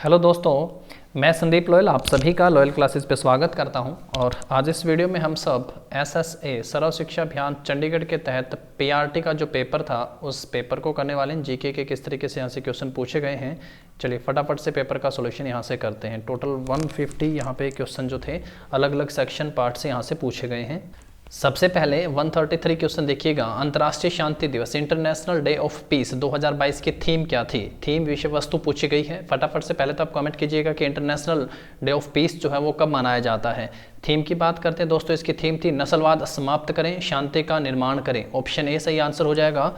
Hello दोस्तों, मैं Sandeep loyal आप सभी का लोयल क्लासेस पे स्वागत करता हूं। और आज इस वीडियो में हम सब एसएसए सर्व शिक्षा अभियान चंडीगढ़ के तहत पीआरटी का जो पेपर था उस पेपर को करने वाले हैं। जीके के किस तरीके से यहाँ से क्वेश्चन पूछे गए हैं, चलिए फटाफट से पेपर का सॉल्यूशन यहाँ से करते हैं। टोटल 150 यहाँ पे क्वेश्चन जो थे अलग अलग सेक्शन पार्ट से यहाँ से पूछे गए हैं। सबसे पहले 133 क्वेश्चन देखिएगा। अंतर्राष्ट्रीय शांति दिवस इंटरनेशनल डे ऑफ पीस 2022 की थीम क्या थी? थीम विषय वस्तु पूछी गई है। फटाफट से पहले तो आप कमेंट कीजिएगा कि इंटरनेशनल डे ऑफ पीस जो है वो कब मनाया जाता है। थीम की बात करते हैं दोस्तों, इसकी थीम थी नस्लवाद समाप्त करें, शांति का निर्माण करें। ऑप्शन ए सही आंसर हो जाएगा।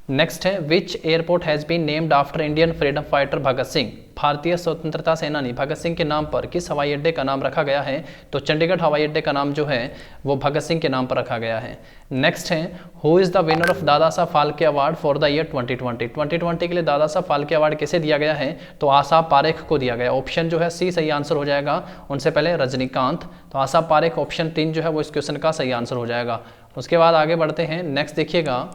नेक्स्ट है which airport has been named after Indian freedom fighter Bhagat Singh? भारतीय स्वतंत्रता सेनानी भगत सिंह के नाम पर किस हवाई अड्डे का नाम रखा गया है? तो चंडीगढ़ हवाई अड्डे का नाम जो है वो भगत सिंह के नाम पर रखा गया है। नेक्स्ट है who is the winner of Dada Saheb Phalke award for the year 2020? 2020 के लिए दादा साहब फाल्के अवार्ड किसे दिया गया है? तो आशा पारेख को दिया गया। ऑप्शन जो है सी सही आंसर हो जाएगा। उनसे पहले रजनीकांत, तो आशा पारेख ऑप्शन 3 जो है वो इस क्वेश्चन का सही आंसर हो जाएगा। उसके बाद आगे बढ़ते हैं। नेक्स्ट देखिएगा,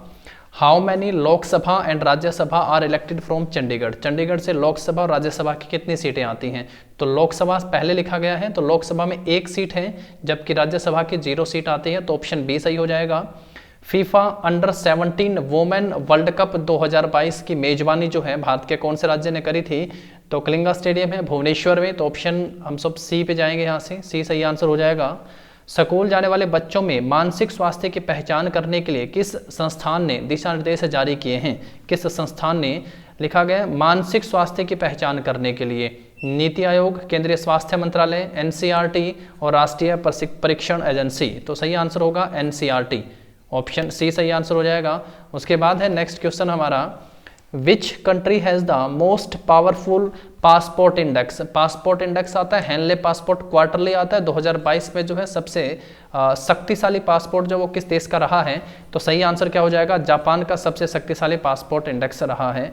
how many Lok Sabha and Rajya Sabha are elected from Chandigarh? Chandigarh से लोकसभा और राज्यसभा की कितनी सीटें आती हैं? तो लोकसभा पहले लिखा गया है, तो लोकसभा में 1 सीट है जबकि राज्यसभा की 0 सीट आती है, तो ऑप्शन बी सही हो जाएगा। FIFA under 17 women world cup 2022 की मेजबानी जो है भारत के कौन से राज्य ने करी थी? तो कलिंगा स्टेडियम है भुवनेश्वर में, तो ऑप्शन हम सब सी पे जाएंगे, यहाँ से सी सही आंसर हो जाएगा। स्कूल जाने वाले बच्चों में मानसिक स्वास्थ्य की पहचान करने के लिए किस संस्थान ने दिशा निर्देश जारी किए हैं? किस संस्थान ने लिखा गया मानसिक स्वास्थ्य की पहचान करने के लिए? नीति आयोग, केंद्रीय स्वास्थ्य मंत्रालय, एनसीईआरटी और राष्ट्रीय परीक्षण एजेंसी। तो सही आंसर होगा एनसीईआरटी, ऑप्शन सी सही आंसर हो जाएगा। उसके बाद है नेक्स्ट क्वेश्चन हमारा, which country has the most powerful passport index? Passport index आता है, हेनले पासपोर्ट क्वार्टरली आता है। 2022 में जो है सबसे शक्तिशाली पासपोर्ट जो वो किस देश का रहा है? तो सही आंसर क्या हो जाएगा? जापान का सबसे शक्तिशाली पासपोर्ट इंडेक्स रहा है।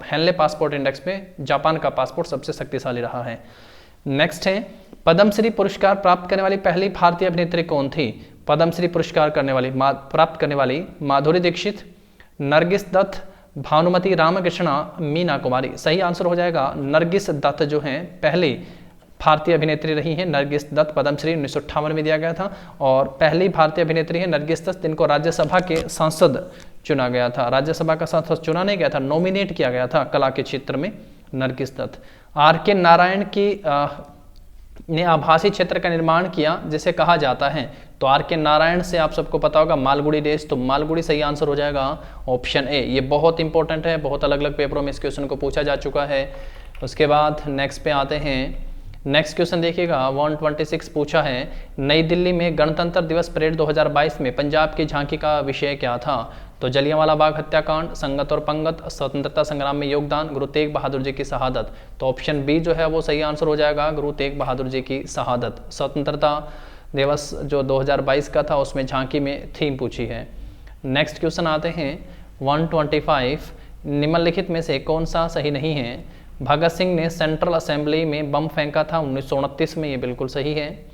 हेनले पासपोर्ट इंडेक्स में जापान का पासपोर्ट सबसे शक्तिशाली रहा है। नेक्स्ट है पद्मश्री पुरस्कार प्राप्त करने वाली पहली भारतीय अभिनेत्री कौन थी? पद्मश्री पुरस्कार प्राप्त करने वाली माधुरी दीक्षित, नरगिस दत्त, भानुमति रामकृष्णा, मीना कुमारी। सही आंसर हो जाएगा नरगिस दत्त जो हैं पहली भारतीय अभिनेत्री रही हैं। नरगिस दत्त पद्मश्री 1958 में दिया गया था और पहली भारतीय अभिनेत्री है नरगिस दत्त जिनको राज्यसभा के सांसद चुना गया था। राज्यसभा का सांसद चुना नहीं गया था, नॉमिनेट किया गया था कला के क्षेत्र में नरगिस दत्त। आर.के. नारायण की ने आभासी क्षेत्र का निर्माण किया जिसे कहा जाता है? तो आर.के. नारायण से आप सबको पता होगा मालगुडी डेज, तो मालगुडी सही आंसर हो जाएगा, ऑप्शन ए। ये बहुत इंपॉर्टेंट है, बहुत अलग अलग पेपरों में इस क्वेश्चन को पूछा जा चुका है। उसके बाद नेक्स्ट पे आते हैं। नेक्स्ट क्वेश्चन देखिएगा 126 पूछा है, नई दिल्ली में गणतंत्र दिवस परेड 2022 में पंजाब की झांकी का विषय क्या था? तो जलियांवाला बाग हत्याकांड, संगत और पंगत, स्वतंत्रता संग्राम में योगदान, गुरु तेग बहादुर जी की शहादत। तो ऑप्शन बी जो है वो सही आंसर हो जाएगा, गुरु तेग बहादुर जी की शहादत। स्वतंत्रता दिवस जो 2022 का था उसमें झांकी में थीम पूछी है। नेक्स्ट क्वेश्चन आते हैं 125, निम्नलिखित में से कौन सा सही नहीं है? भगत सिंह ने सेंट्रल असेंबली में बम फेंका था 1929 में, ये बिल्कुल सही है।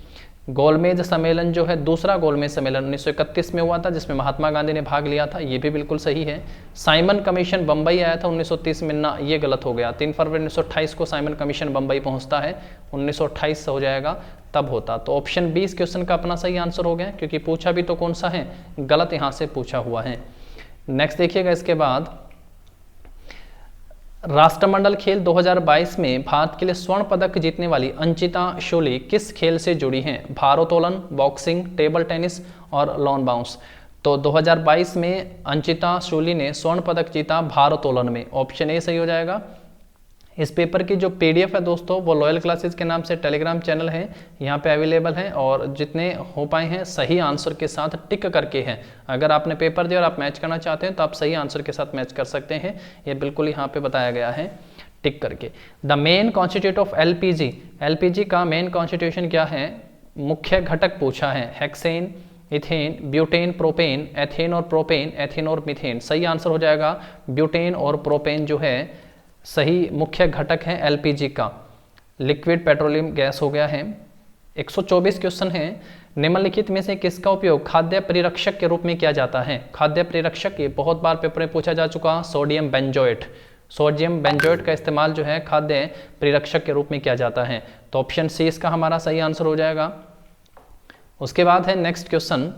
गोलमेज सम्मेलन जो है दूसरा गोलमेज सम्मेलन 1931 में हुआ था जिसमें महात्मा गांधी ने भाग लिया था, ये भी बिल्कुल सही है। साइमन कमीशन बम्बई आया था 1930 में, ना ये गलत हो गया। 3 फरवरी 1928 को साइमन कमीशन बम्बई पहुंचता है, 1928 से हो जाएगा तब होता। तो ऑप्शन बी इस क्वेश्चन का अपना सही आंसर हो गया क्योंकि पूछा भी तो कौन सा है, गलत यहाँ से पूछा हुआ है। नेक्स्ट देखिएगा इसके बाद, राष्ट्रमंडल खेल 2022 में भारत के लिए स्वर्ण पदक जीतने वाली अंचिता शोली किस खेल से जुड़ी हैं? भारोत्तोलन, बॉक्सिंग, टेबल टेनिस और लॉन बाउंस। तो 2022 में अंचिता शोली ने स्वर्ण पदक जीता भारोत्तोलन में, ऑप्शन ए सही हो जाएगा। इस पेपर की जो पीडीएफ है दोस्तों वो लॉयल क्लासेस के नाम से टेलीग्राम चैनल है, यहाँ पे अवेलेबल है और जितने हो पाए हैं सही आंसर के साथ टिक करके हैं। अगर आपने पेपर दिया और आप मैच करना चाहते हैं तो आप सही आंसर के साथ मैच कर सकते हैं, ये बिल्कुल यहाँ पे बताया गया है टिक करके। The main constitute of LPG, LPG का मेन कॉन्स्टिट्यूशन क्या है? मुख्य घटक पूछा है, hexane, ethane, butane, propane, ethane और प्रोपेन, एथेन और मीथेन। सही आंसर हो जाएगा ब्यूटेन और प्रोपेन जो है सही मुख्य घटक है एलपीजी का, लिक्विड पेट्रोलियम गैस हो गया है। 124 क्वेश्चन है, निम्नलिखित में से किसका उपयोग खाद्य परिरक्षक के रूप में किया जाता है? खाद्य परिरक्षक ये बहुत बार पेपर में पूछा जा चुका, सोडियम बेंजोएट। सोडियम बेंजोएट का इस्तेमाल जो है खाद्य परिरक्षक के रूप में किया जाता है। तो ऑप्शन सी इसका हमारा सही आंसर हो जाएगा। उसके बाद है नेक्स्ट क्वेश्चन,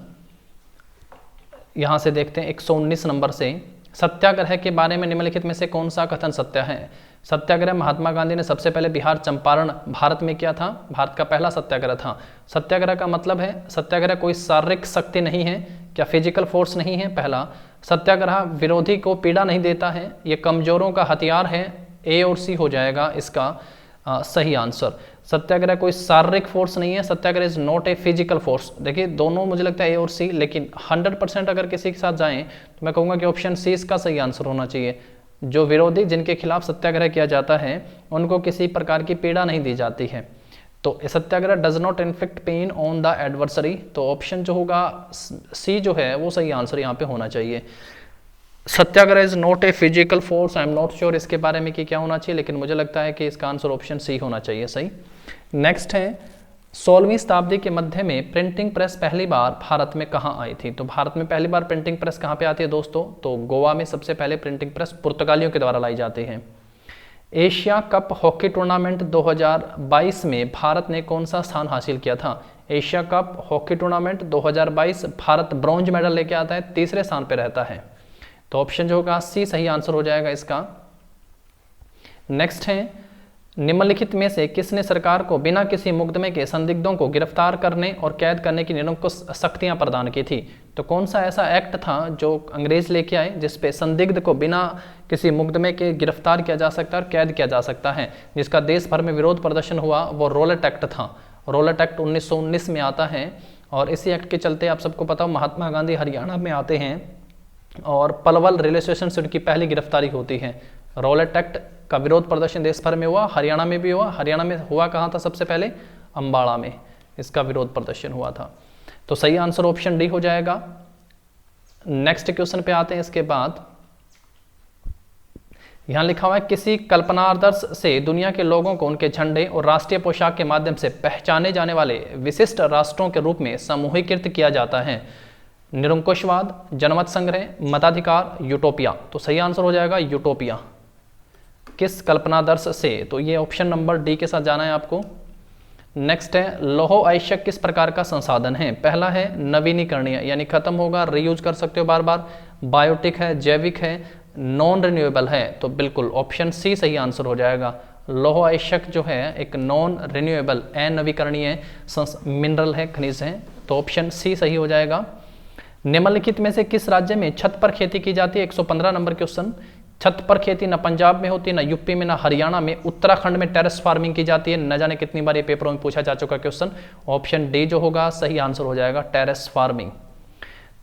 यहां से देखते हैं 119 नंबर से, सत्याग्रह के बारे में निम्नलिखित में से कौन सा कथन सत्य है? सत्याग्रह महात्मा गांधी ने सबसे पहले बिहार चंपारण भारत में किया था, भारत का पहला सत्याग्रह था। सत्याग्रह का मतलब है सत्याग्रह कोई शारीरिक शक्ति नहीं है, क्या फिजिकल फोर्स नहीं है। पहला, सत्याग्रह विरोधी को पीड़ा नहीं देता है, ये कमजोरों का हथियार है। ए और सी हो जाएगा इसका सही आंसर। सत्याग्रह कोई शारीरिक फोर्स नहीं है, Satyagraha is not a physical force. देखिए दोनों मुझे लगता है ए और सी, लेकिन 100% अगर किसी के साथ जाएं तो मैं कहूँगा कि ऑप्शन सी इसका सही आंसर होना चाहिए। जो विरोधी जिनके खिलाफ सत्याग्रह किया जाता है उनको किसी प्रकार की पीड़ा नहीं दी जाती है। तो Satyagraha does not inflict pain on the adversary, तो ऑप्शन जो होगा सी जो है वो सही आंसर यहाँ पे होना चाहिए। Satyagraha is not a physical force, I am not sure इसके बारे में कि क्या होना चाहिए, लेकिन मुझे लगता है कि इसका आंसर ऑप्शन सी होना चाहिए सही। नेक्स्ट है 16वीं शताब्दी के मध्य में प्रिंटिंग प्रेस पहली बार भारत में कहाँ आई थी? तो भारत में पहली बार प्रिंटिंग प्रेस कहाँ पे आती है दोस्तों? तो गोवा में सबसे पहले प्रिंटिंग प्रेस पुर्तगालियों के द्वारा लाई जाती है। एशिया कप हॉकी टूर्नामेंट 2022 में भारत ने कौन सा स्थान हासिल किया था? Asia cup hockey tournament 2022 Bharat bronze medal लेके आता है, तीसरे स्थान पर रहता है। तो ऑप्शन जो होगा सी सही आंसर हो जाएगा इसका। नेक्स्ट है निम्नलिखित में से किसने सरकार को बिना किसी मुकदमे के संदिग्धों को गिरफ्तार करने और कैद करने की निरंकुश शक्तियां प्रदान की थी? तो कौन सा ऐसा एक्ट था जो अंग्रेज लेके आए जिसपे संदिग्ध को बिना किसी मुकदमे के गिरफ्तार किया जा सकता है और कैद किया जा सकता है, जिसका देश भर में विरोध प्रदर्शन हुआ? वो रॉलेट एक्ट था। रॉलेट एक्ट 1919 में आता है और इसी एक्ट के चलते आप सबको पता हो महात्मा गांधी हरियाणा में आते हैं और पलवल रेलवे स्टेशन से उनकी पहली गिरफ्तारी होती है। रॉलेट एक्ट का विरोध प्रदर्शन देश भर में हुआ, हरियाणा में भी हुआ। हरियाणा में हुआ कहाँ था सबसे पहले? अंबाला में इसका विरोध प्रदर्शन हुआ था। तो सही आंसर ऑप्शन डी हो जाएगा। नेक्स्ट क्वेश्चन पे आते हैं। इसके बाद यहां लिखा हुआ है किसी कल्पनादर्श से दुनिया के लोगों को उनके झंडे और राष्ट्रीय पोशाक के माध्यम से पहचाने जाने वाले विशिष्ट राष्ट्रों के रूप में समूहीकृत किया जाता है। निरंकुशवाद, जनमत संग्रह, मताधिकार, यूटोपिया। तो सही आंसर हो जाएगा यूटोपिया। किस कल्पनादर्श से? तो ये ऑप्शन नंबर डी के साथ जाना है आपको। नेक्स्ट है लौह अयस्क किस प्रकार का संसाधन है? पहला है नवीनीकरणीय, यानी खत्म होगा, रीयूज कर सकते हो बार बार। बायोटिक है, जैविक है, नॉन रिन्यूएबल है। तो बिल्कुल ऑप्शन सी सही आंसर हो जाएगा। लौह अयस्क जो है एक नॉन रिन्यूएबल अनवीकरणीय मिनरल है, खनिज है। तो ऑप्शन सी सही हो जाएगा। निम्नलिखित में से किस राज्य में छत पर खेती की जाती है? 115 नंबर क्वेश्चन। छत पर खेती ना पंजाब में होती, ना यूपी में, ना हरियाणा में। उत्तराखंड में टेरेस फार्मिंग की जाती है। न जाने कितनी बार ये पेपरों में पूछा जा चुका क्वेश्चन। ऑप्शन डी जो होगा सही आंसर हो जाएगा, टेरेस फार्मिंग।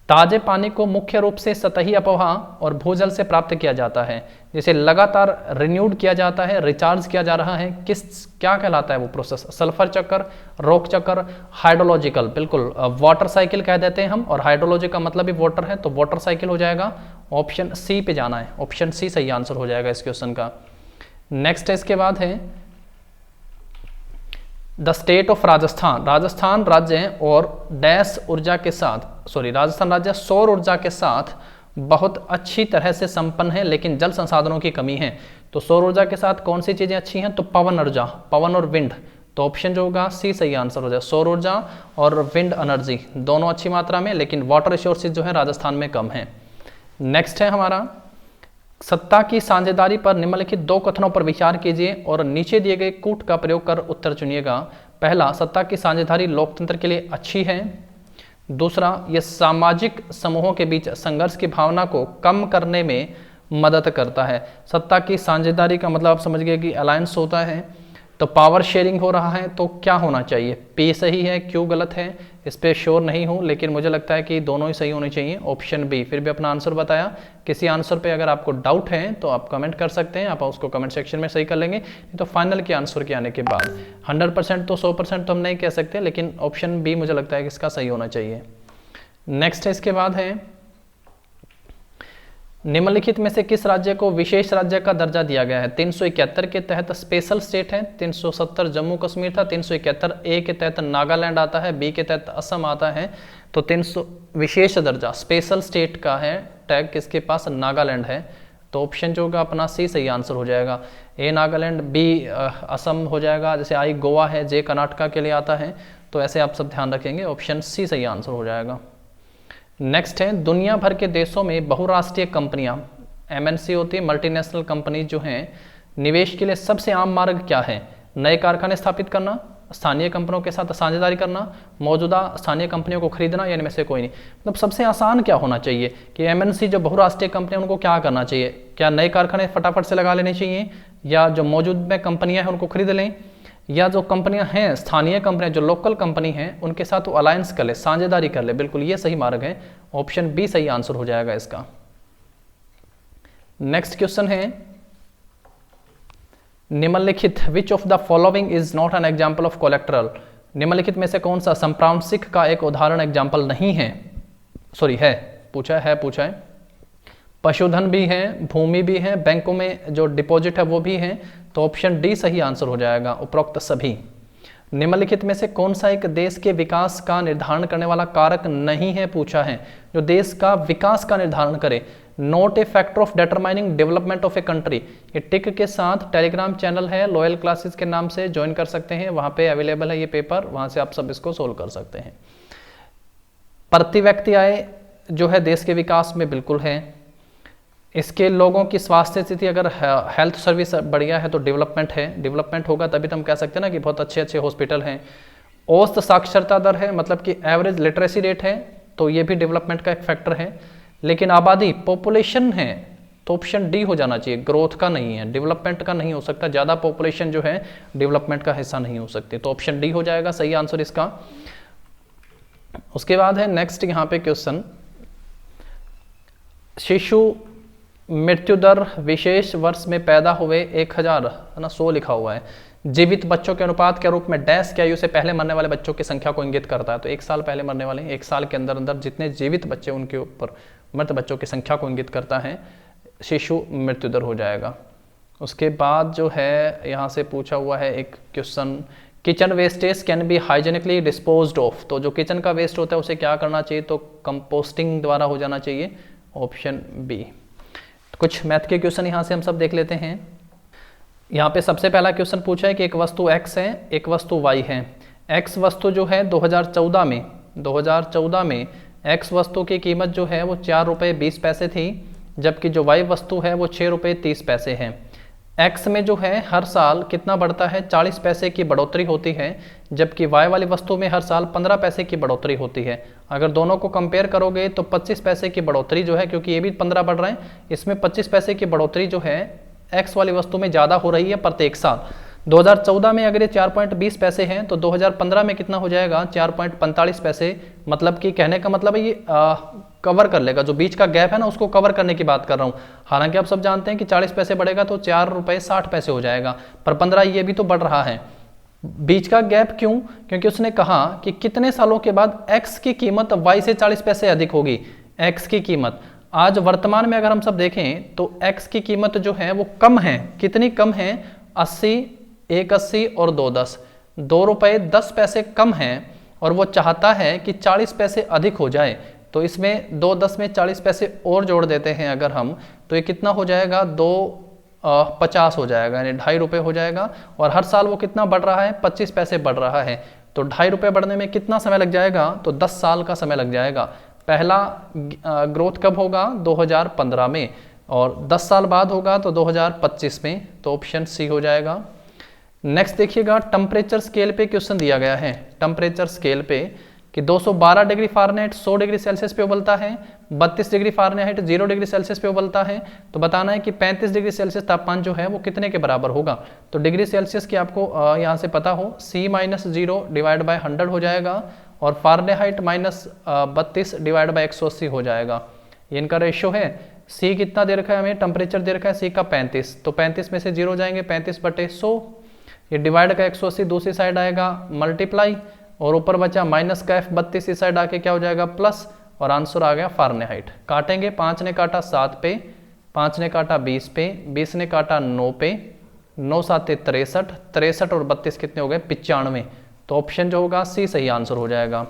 ताजे पानी को मुख्य रूप से सतही अपवाह और भूजल से प्राप्त किया जाता है, जिसे लगातार रिन्यूड किया जाता है, रिचार्ज किया जा रहा है। क्या कहलाता है वो प्रोसेस? सल्फर चक्र, रॉक चक्र, हाइड्रोलॉजिकल। बिल्कुल वाटर साइकिल कह देते हैं हम, और हाइड्रोलॉजी का मतलब भी वाटर है, तो वाटर साइकिल हो जाएगा। ऑप्शन सी पे जाना है, ऑप्शन सी सही आंसर हो जाएगा इस क्वेश्चन का। नेक्स्ट इसके बाद है the state of Rajasthan. Rajasthan राज्य और डैश ऊर्जा के साथ, राजस्थान राज्य सौर ऊर्जा के साथ बहुत अच्छी तरह से संपन्न है, लेकिन जल संसाधनों की कमी है। तो सौर ऊर्जा के साथ कौन सी चीजें अच्छी हैं? तो पवन ऊर्जा, पवन और विंड। तो ऑप्शन जो होगा सी सही आंसर हो जाए। सौर ऊर्जा और विंड एनर्जी दोनों अच्छी मात्रा में, लेकिन वाटर रिसोर्सेज जो है राजस्थान में कम है। नेक्स्ट है हमारा सत्ता की साझेदारी पर निम्नलिखित दो कथनों पर विचार कीजिए और नीचे दिए गए कूट का प्रयोग कर उत्तर चुनिएगा। पहला, सत्ता की साझेदारी लोकतंत्र के लिए अच्छी है। दूसरा, यह सामाजिक समूहों के बीच संघर्ष की भावना को कम करने में मदद करता है। सत्ता की साझेदारी का मतलब आप समझ गए कि अलायंस होता है, तो पावर शेयरिंग हो रहा है। तो क्या होना चाहिए? पी सही है, क्यों गलत है, इस पर श्योर नहीं हूं, लेकिन मुझे लगता है कि दोनों ही सही होने चाहिए। Option B. फिर भी अपना आंसर बताया। किसी आंसर पे अगर आपको डाउट है तो आप कमेंट कर सकते हैं, आप उसको कमेंट सेक्शन में सही कर लेंगे। नहीं तो फाइनल के आंसर के आने के बाद 100% तो 100% तो हम नहीं कह सकते, लेकिन ऑप्शन बी मुझे लगता है कि इसका सही होना चाहिए। नेक्स्ट है इसके बाद है निम्नलिखित में से किस राज्य को विशेष राज्य का दर्जा दिया गया है? 371 के तहत स्पेशल स्टेट है, 370 जम्मू कश्मीर था, 371 ए के तहत नागालैंड आता है, बी के तहत असम आता है। तो 300 विशेष दर्जा स्पेशल स्टेट का है टैग किसके पास? नागालैंड है। तो ऑप्शन जो होगा अपना सी सही आंसर हो जाएगा। ए नागालैंड, बी असम हो जाएगा, जैसे आई गोवा है, जे कर्नाटका के लिए आता है, तो ऐसे आप सब ध्यान रखेंगे, ऑप्शन सी सही आंसर हो जाएगा। नेक्स्ट है, दुनिया भर के देशों में बहुराष्ट्रीय कंपनियां, एमएनसी होती है, मल्टीनेशनल कंपनी जो हैं, निवेश के लिए सबसे आम मार्ग क्या है? नए कारखाने स्थापित करना, स्थानीय कंपनियों के साथ साझेदारी करना, मौजूदा स्थानीय कंपनियों को खरीदना, या इनमें से कोई नहीं। मतलब सबसे आसान क्या होना चाहिए कि एमएनसी जो बहुराष्ट्रीय कंपनियां उनको क्या करना चाहिए? क्या नए कारखाने फटाफट से लगा लेने चाहिए, या जो मौजूद में कंपनियां हैं उनको खरीद लें, या जो कंपनियां हैं स्थानीय कंपनियां जो लोकल कंपनी हैं उनके साथ वो अलायंस कर ले, साझेदारी कर ले। बिल्कुल ये सही मार्ग है, ऑप्शन बी सही आंसर हो जाएगा इसका। नेक्स्ट क्वेश्चन है, निम्नलिखित which of the following is not an example of colorectal? निम्नलिखित में से कौन सा संप्रांशिक का एक उदाहरण एग्जाम्पल नहीं है? सॉरी है पूछा है। पशुधन भी है, भूमि भी है, बैंकों में जो डिपॉजिट है वो भी है, तो ऑप्शन डी सही आंसर हो जाएगा, उपरोक्त सभी। निम्नलिखित में से कौन सा एक देश के विकास का निर्धारण करने वाला कारक नहीं है? पूछा है जो देश का विकास का निर्धारण करे। Not a factor of determining development of a country, ये टिक के साथ टेलीग्राम चैनल है लॉयल क्लासेस के नाम से, ज्वाइन कर सकते हैं, वहां पे अवेलेबल है ये पेपर, वहां से आप सब इसको सोल्व कर सकते हैं। प्रति व्यक्ति आय जो है देश के विकास में बिल्कुल है। इसके लोगों की स्वास्थ्य स्थिति, अगर हेल्थ सर्विस बढ़िया है तो डेवलपमेंट है, डेवलपमेंट होगा तभी तो हम कह सकते हैं ना कि बहुत अच्छे अच्छे हॉस्पिटल हैं। औसत साक्षरता दर है, मतलब कि एवरेज लिटरेसी रेट है, तो ये भी डेवलपमेंट का एक फैक्टर है। लेकिन आबादी पॉपुलेशन है तो ऑप्शन डी हो जाना चाहिए, ग्रोथ का नहीं है, डेवलपमेंट का नहीं हो सकता, ज़्यादा पॉपुलेशन जो है डेवलपमेंट का हिस्सा नहीं हो सकती, तो ऑप्शन डी हो जाएगा सही आंसर इसका। उसके बाद है नेक्स्ट यहाँ पे क्वेश्चन, शिशु मृत्यु दर विशेष वर्ष में पैदा हुए 1000 है ना 100 लिखा हुआ है, जीवित बच्चों के अनुपात के रूप में डैश की आयु से पहले मरने वाले बच्चों की संख्या को इंगित करता है। तो 1 साल पहले मरने वाले, 1 साल के अंदर अंदर जितने जीवित बच्चे उनके ऊपर मृत बच्चों की संख्या को इंगित करता है, शिशु मृत्यु दर हो जाएगा। उसके बाद जो है यहाँ से पूछा हुआ है एक question, kitchen wastage can be hygienically disposed of, तो जो किचन का वेस्ट होता है उसे क्या करना चाहिए? तो कंपोस्टिंग द्वारा हो जाना चाहिए, ऑप्शन बी। कुछ मैथ के क्वेश्चन यहाँ से हम सब देख लेते हैं। यहाँ पे सबसे पहला क्वेश्चन पूछा है कि एक वस्तु x है, एक वस्तु y है। x वस्तु जो है 2014 में x वस्तु की कीमत जो है वो 4 रुपये 20 पैसे थी, जबकि जो y वस्तु है वो 6 रुपये 30 पैसे है। x में जो है हर साल कितना बढ़ता है? 40 पैसे की बढ़ोतरी होती है, जबकि y वाली वस्तु में हर साल 15 पैसे की बढ़ोतरी होती है। अगर दोनों को कंपेयर करोगे तो 25 पैसे की बढ़ोतरी जो है, क्योंकि ये भी 15 बढ़ रहे हैं, इसमें 25 पैसे की बढ़ोतरी जो है x वाली वस्तु में ज़्यादा हो रही है प्रत्येक साल। 2014 में अगर ये 4.20 पैसे हैं तो 2015 में कितना हो जाएगा? 4.45 पैसे। मतलब कि कहने का मतलब है ये कवर कर लेगा, जो बीच का गैप है ना उसको कवर करने की बात कर रहा हूँ। हालांकि आप सब जानते हैं कि 40 पैसे बढ़ेगा तो 4 रुपये 60 पैसे हो जाएगा, पर 15 ये भी तो बढ़ रहा है। बीच का गैप क्यों? क्योंकि उसने कहा कि कितने सालों के बाद x की कीमत y से 40 पैसे अधिक होगी। x की कीमत आज वर्तमान में अगर हम सब देखें तो x की कीमत जो है वो कम है, कितनी कम है? 80, 180 और 210, 2 रुपये 10 पैसे कम है, और वो चाहता है कि 40 पैसे अधिक हो जाए। तो इसमें 210 में 40 पैसे और जोड़ देते हैं अगर हम, तो ये कितना हो जाएगा? 250 हो जाएगा, यानी 2.5 रुपये हो जाएगा। और हर साल वो कितना बढ़ रहा है? 25 पैसे बढ़ रहा है। तो 2.5 रुपये बढ़ने में कितना समय लग जाएगा? तो 10 साल का समय लग जाएगा। पहला ग्रोथ कब होगा? 2015 में, और 10 साल बाद होगा तो 2025 में, तो ऑप्शन सी हो जाएगा। नेक्स्ट देखिएगा, टेम्परेचर स्केल पे क्वेश्चन दिया गया है। टेम्परेचर स्केल पे कि 212 डिग्री फ़ारेनहाइट 100 डिग्री सेल्सियस पे उबलता है, 32 डिग्री फ़ारेनहाइट 0 डिग्री सेल्सियस पे उबलता है। तो बताना है कि 35 डिग्री सेल्सियस तापमान जो है वो कितने के बराबर होगा। तो डिग्री सेल्सियस की आपको यहाँ से पता हो, C-0 डिवाइड बाय 100 हो जाएगा, और फ़ारेनहाइट -32 डिवाइड बाय 180 हो जाएगा। ये इनका रेशियो है। C कितना दे रखा है हमें? टेम्परेचर दे रखा है C का 35, तो 35 में से 0 जाएंगे, 35/100, ये डिवाइड का 180 दूसरी साइड आएगा, मल्टीप्लाई, और ऊपर बचा माइनस का F32 इस साइड आके क्या हो जाएगा? प्लस, और आंसर आ गया फ़ारेनहाइट। काटेंगे, 5 ने काटा 7 पे, 5 ने काटा 20 पे, 20 ने काटा 9 पे, 9 7 63, 63 और 32 कितने हो गए? 95। तो ऑप्शन जो होगा सी सही आंसर हो जाएगा।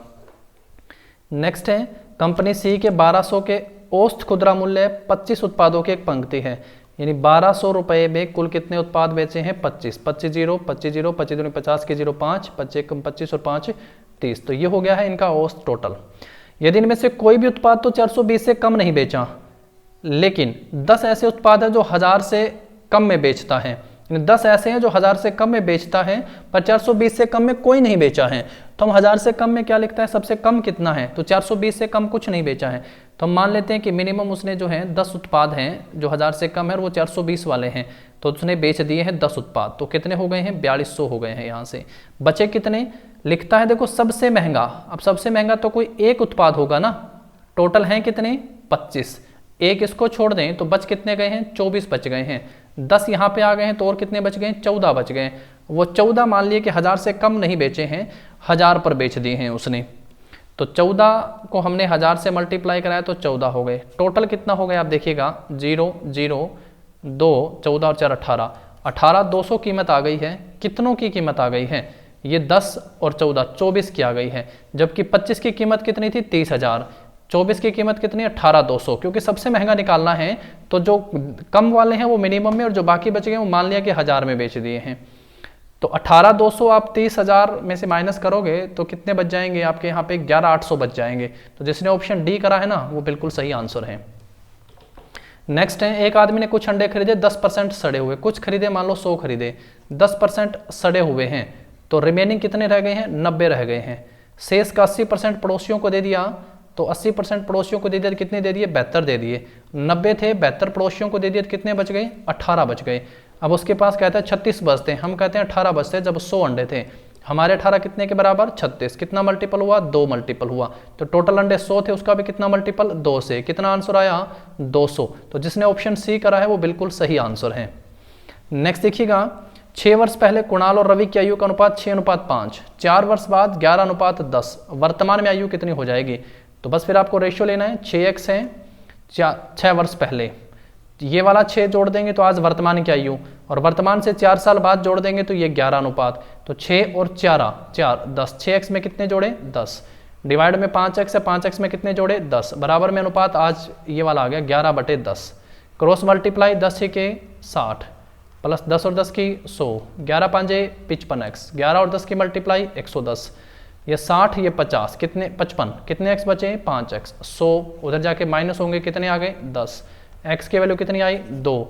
नेक्स्ट है, कंपनी सी के 1200 के औसत खुदरा मूल्य 25 उत्पादों की एक पंक्ति है, यानी 1200 रुपये में कुल कितने उत्पाद बेचे हैं? 25, 25 जीरो 25 जीरो 25 दूनी 50 के जीरो 5, 25 25 और 5 30। तो ये हो गया है इनका औसत टोटल। यदि इनमें से कोई भी उत्पाद तो 420 से कम नहीं बेचा, लेकिन 10 ऐसे उत्पाद हैं जो 1000 से कम में बेचता है, 10 ऐसे हैं जो 1000 से कम में बेचता है पर 420 से कम में कोई नहीं बेचा है, तो हम 1000 से कम में क्या लिखता है? सबसे कम कितना है? तो 420 से कम कुछ नहीं बेचा है, तो हम मान लेते हैं कि मिनिमम उसने जो है 10 उत्पाद हैं जो 1000 से कम है और वो 420 वाले हैं, तो उसने बेच दिए हैं 10 उत्पाद। तो कितने हो गए हैं? 4200 हो गए हैं। यहाँ से बचे कितने? लिखता है देखो सबसे महंगा। अब सबसे महंगा तो कोई एक उत्पाद होगा ना, टोटल हैं कितने? 25। एक इसको छोड़ दें तो बच कितने गए हैं? 24 बच गए हैं। 10 यहाँ पे आ गए हैं तो और कितने बच गए? 14 बच गए। वो 14 मान लिए कि 1000 से कम नहीं बेचे हैं, 1000 पर बेच दिए हैं उसने, तो 14 को हमने 1000 से मल्टीप्लाई कराया तो 14 हो गए। टोटल कितना हो गया आप देखिएगा? 0 0 2 14 और 4 18, 18 200 कीमत आ गई है। कितनों की कीमत आ गई है? ये 10 और 14 24 की आ गई है, जबकि 25 की कीमत कितनी थी? 30,000। 24 की कीमत कितनी है? 18,200। क्योंकि सबसे महंगा निकालना है तो जो कम वाले हैं वो मिनिमम में और जो बाकी बच गए वो मान लिया कि 1000 में बेच दिए हैं। तो 18,200 आप 30,000 में से माइनस करोगे तो कितने बच जाएंगे आपके यहाँ पे? 11,800 बच जाएंगे। तो जिसने ऑप्शन डी करा है ना वो बिल्कुल सही आंसर है। नेक्स्ट है, एक आदमी ने कुछ अंडे खरीदे 10% सड़े हुए, कुछ खरीदे मान लो 100 खरीदे, 10% सड़े हुए हैं, तो रिमेनिंग कितने रह गए हैं? 90 रह गए हैं। शेष का 80% पड़ोसियों को दे दिया, तो 80% पड़ोसियों को दे दिया, कितने दे दिए? 72 दे दिए। 90 थे, 72 पड़ोसियों को दे दिए, कितने बच गए? 18 बच गए। अब उसके पास कहता है 36 बचते हैं, हम कहते हैं 18 बचते हैं। जब 100 अंडे थे, हमारे 18 कितने के बराबर? 36। कितना मल्टीपल हुआ? 2 मल्टीपल हुआ। तो टोटल अंडे 100 थे, उसका भी कितना मल्टीपल? 2 से। कितना आंसर आया? 200। तो जिसने ऑप्शन सी करा है वो बिल्कुल सही आंसर है। नेक्स्ट देखिएगा, 6 वर्ष पहले कुणाल और रवि की आयु का अनुपात 6:5, 4 वर्ष बाद 11:10, वर्तमान में आयु कितनी हो जाएगी? तो बस फिर आपको रेशियो लेना है। 6x है 6 वर्ष पहले, ये वाला 6 जोड़ देंगे तो आज वर्तमान की आयु, और वर्तमान से 4 साल बाद जोड़ देंगे तो ये 11 अनुपात, तो 6 और 4 10। 6x में कितने जोड़े? 10। डिवाइड में 5x है, 5x में कितने जोड़े? 10। बराबर में अनुपात आज ये वाला आ गया 11/10। क्रॉस मल्टीप्लाई 10 के 60 प्लस 10 और 10 की 100, 11 5 55x, 11 और 10 की मल्टीप्लाई 110, ये 60 ये 50, कितने? 55। कितने x बचे? 5x। 100 उधर जाके माइनस होंगे, कितने आ गए? 10। x की वैल्यू कितनी आई? 2।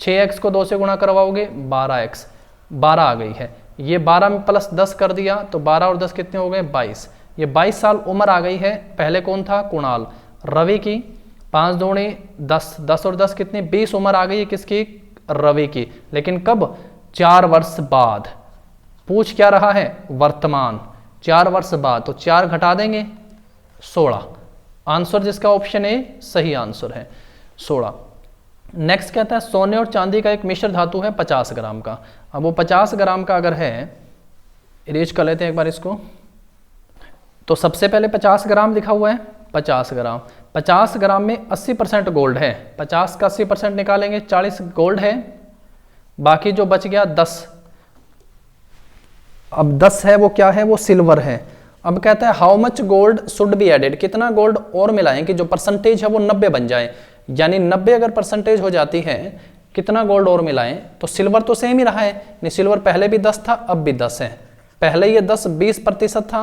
6x को 2 से गुणा करवाओगे 12x, 12 आ गई है। ये 12 में प्लस 10 कर दिया तो 12 और 10 कितने हो गए? 22। ये 22 साल उम्र आ गई है। पहले कौन था? कुणाल। रवि की 5 दूनी 10, 10 और 10 कितनी? 20 उम्र आ गई है किसकी? रवि की। लेकिन कब? 4 वर्ष बाद। पूछ क्या रहा है? वर्तमान। 4 वर्ष बाद, तो 4 घटा देंगे 16। आंसर जिसका ऑप्शन ए सही आंसर है 16। नेक्स्ट कहता है, सोने और चांदी का एक मिश्र धातु है 50 ग्राम का। अब वो 50 ग्राम का अगर है, इरेज कर लेते हैं एक बार इसको, तो सबसे पहले 50 ग्राम लिखा हुआ है, 50 ग्राम। 50 ग्राम में 80% गोल्ड है, 50 का 80% निकालेंगे, 40 गोल्ड है, बाकी जो बच गया 10। अब 10 है वो क्या है? वो सिल्वर है। अब कहता है how much gold should be added, कितना गोल्ड और मिलाएं कि जो परसेंटेज है वो 90 बन जाए, यानी 90 अगर परसेंटेज हो जाती है, कितना गोल्ड और मिलाएं? तो सिल्वर तो सेम ही रहा है, नहीं सिल्वर पहले भी 10 था अब भी 10 है। पहले ये 20% था,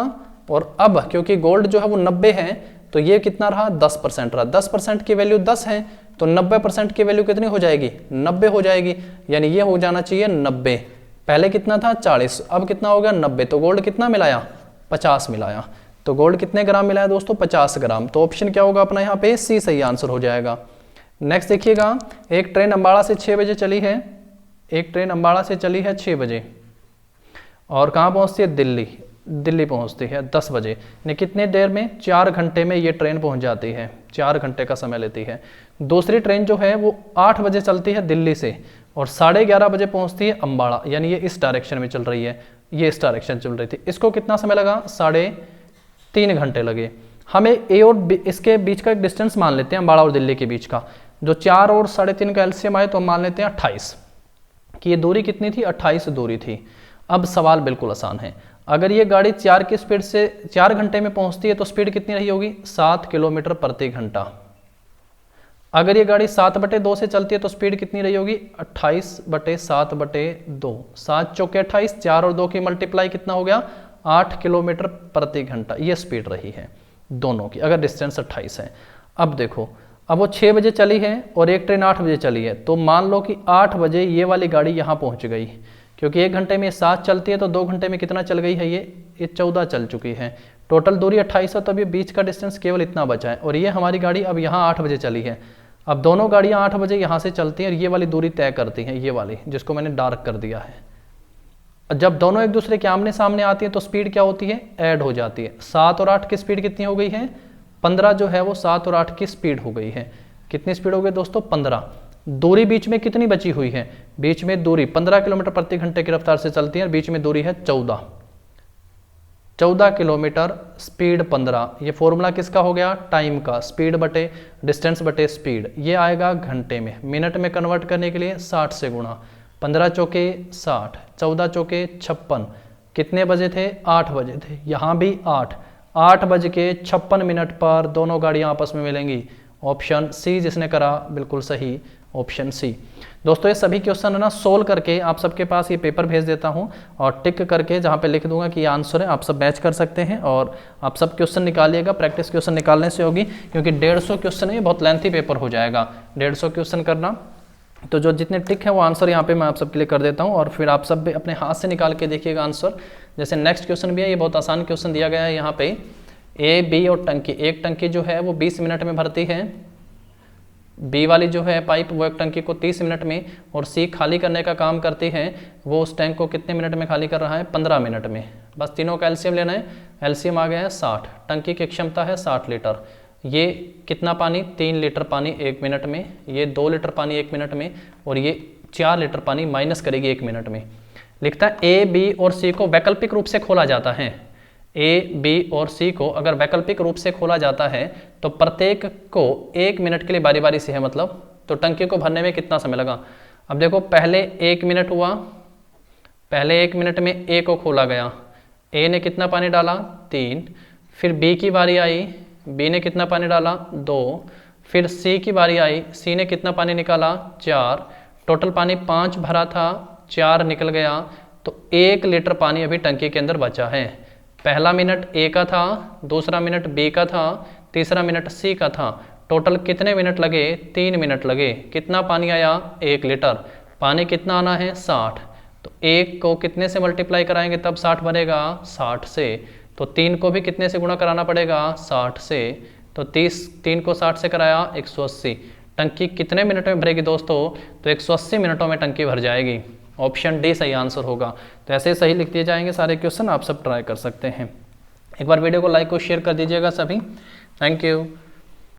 और अब क्योंकि गोल्ड जो है वो 90 है तो ये कितना रहा? 10% रहा। 10% की वैल्यू 10 है तो 90% की वैल्यू कितनी हो जाएगी? 90 हो जाएगी, यानी ये हो जाना चाहिए 90। पहले कितना था? 40, अब कितना हो गया? 90। तो गोल्ड कितना मिलाया? 50 मिलाया। तो गोल्ड कितने ग्राम मिलाया दोस्तों? 50 ग्राम। तो ऑप्शन क्या होगा अपना यहाँ पे? सी सही आंसर हो जाएगा। नेक्स्ट देखिएगा, एक ट्रेन अम्बाड़ा से 6 बजे चली है, एक ट्रेन अम्बाड़ा से चली है 6 बजे और कहाँ पहुँचती है? दिल्ली। दिल्ली पहुँचती है 10 बजे, ने कितने देर में? 4 घंटे में ये ट्रेन पहुँच जाती है, 4 घंटे का समय लेती है। दूसरी ट्रेन जो है वो 8 बजे चलती है दिल्ली से और 11:30 बजे पहुँचती है अम्बाड़ा, यानी ये इस डायरेक्शन में चल रही है, ये इस डायरेक्शन चल रही थी। इसको कितना समय लगा? 3.5 घंटे लगे। हमें ए और बी इसके बीच का एक डिस्टेंस मान लेते हैं, अम्बाड़ा और दिल्ली के बीच का, जो 4 और 3.5 का एलसीएम आए तो हम मान लेते हैं 28 कि ये दूरी कितनी थी? 28 दूरी थी। अब सवाल बिल्कुल आसान है, अगर ये गाड़ी 4 की स्पीड से 4 घंटे में पहुंचती है तो स्पीड कितनी रही होगी? 7 किलोमीटर प्रति घंटा। अगर ये गाड़ी 7/2 से चलती है तो स्पीड कितनी रही होगी 28/7/2। 7 चौके 28, 4 और 2 की मल्टीप्लाई कितना हो गया 8 किलोमीटर प्रति घंटा, ये स्पीड रही है दोनों की, अगर डिस्टेंस 28 है। अब देखो, अब वो 6 बजे चली है और एक ट्रेन 8 बजे चली है, तो मान लो कि 8 बजे ये वाली गाड़ी यहाँ पहुँच गई, क्योंकि 1 घंटे में 7 चलती है तो 2 घंटे में कितना चल गई है ये 14 चल चुकी है। टोटल दूरी 28 है, तो अब ये बीच का डिस्टेंस केवल इतना बचा है। और ये हमारी गाड़ी अब यहाँ 8 बजे चली है। अब दोनों गाड़ियाँ 8 बजे यहाँ से चलती हैं और ये वाली दूरी तय करती हैं, ये वाली जिसको मैंने डार्क कर दिया है। जब दोनों एक दूसरे के आमने सामने आती है तो स्पीड क्या होती है, ऐड हो जाती है। 7 और 8 की स्पीड कितनी हो गई है 15, जो है वो 7 और 8 की स्पीड हो गई है। कितनी स्पीड हो गई दोस्तों 15। दूरी बीच में कितनी बची हुई है, बीच में दूरी 15 किलोमीटर प्रति घंटे की रफ्तार से चलती है और बीच में दूरी है 14 किलोमीटर, स्पीड 15। ये फॉर्मूला किसका हो गया, टाइम का, स्पीड बटे डिस्टेंस बटे स्पीड। ये आएगा घंटे में, मिनट में कन्वर्ट करने के लिए 60 से गुणा। 15 चौके 60, 14 चौके 56। कितने बजे थे 8 बजे थे, यहाँ भी 8 बज के 56 मिनट पर दोनों गाड़ियाँ आपस में मिलेंगी। ऑप्शन सी जिसने करा बिल्कुल सही, ऑप्शन सी। दोस्तों ये सभी क्वेश्चन है ना सोल्व करके आप सबके पास ये पेपर भेज देता हूँ और टिक करके जहाँ पे लिख दूंगा कि ये आंसर है, आप सब मैच कर सकते हैं और आप सब क्वेश्चन निकालिएगा। प्रैक्टिस क्वेश्चन निकालने से होगी, क्योंकि 150 क्वेश्चन है, ये बहुत लेंथी पेपर हो जाएगा 150 क्वेश्चन करना। तो जो जितने टिक है वो आंसर यहाँ पे मैं आप सबके लिए कर देता हूँ और फिर आप सब भी अपने हाथ से निकाल के देखिएगा आंसर। जैसे नेक्स्ट क्वेश्चन भी है, ये बहुत आसान क्वेश्चन दिया गया है यहाँ पे। ए, बी और टंकी, एक टंकी जो है वो 20 मिनट में भरती है, बी वाली जो है पाइप वो एक टंकी को 30 मिनट में, और सी खाली करने का काम करती है, वो उस टैंक को कितने मिनट में खाली कर रहा है 15 मिनट में। बस तीनों का एलसीएम लेना है, एलसीएम आ गया है 60। टंकी की क्षमता है 60 लीटर। ये कितना पानी 3 लीटर पानी 1 मिनट में, ये 2 लीटर पानी 1 मिनट में, और ये 4 लीटर पानी माइनस करेगी 1 मिनट में। लिखता है ए, बी और सी को वैकल्पिक रूप से खोला जाता है। ए, बी और सी को अगर वैकल्पिक रूप से खोला जाता है तो प्रत्येक को 1 मिनट के लिए बारी बारी से है, मतलब तो टंकी को भरने में कितना समय लगा। अब देखो पहले 1 मिनट हुआ, पहले 1 मिनट में ए को खोला गया, ए ने कितना पानी डाला 3। फिर बी की बारी आई, बी ने कितना पानी डाला 2। फिर सी की बारी आई, सी ने कितना पानी निकाला 4। टोटल पानी 5 भरा था, 4 निकल गया, तो 1 लीटर पानी अभी टंकी के अंदर बचा है। पहला मिनट ए का था, दूसरा मिनट बी का था, तीसरा मिनट सी का था। टोटल कितने मिनट लगे 3 मिनट लगे। कितना पानी आया 1 लीटर। पानी कितना आना है 60, तो 1 को कितने से मल्टीप्लाई कराएंगे तब 60 बनेगा 60 से। तो 3 को भी कितने से गुणा कराना पड़ेगा 60 से, तो 3 को 60 से कराया 180। टंकी कितने मिनट में भरेगी दोस्तों, तो 180 मिनटों में टंकी भर जाएगी। ऑप्शन डी सही आंसर होगा। तो ऐसे सही लिख दिए जाएंगे सारे क्वेश्चन, आप सब ट्राई कर सकते हैं। एक बार वीडियो को लाइक और शेयर कर दीजिएगा सभी। Thank you.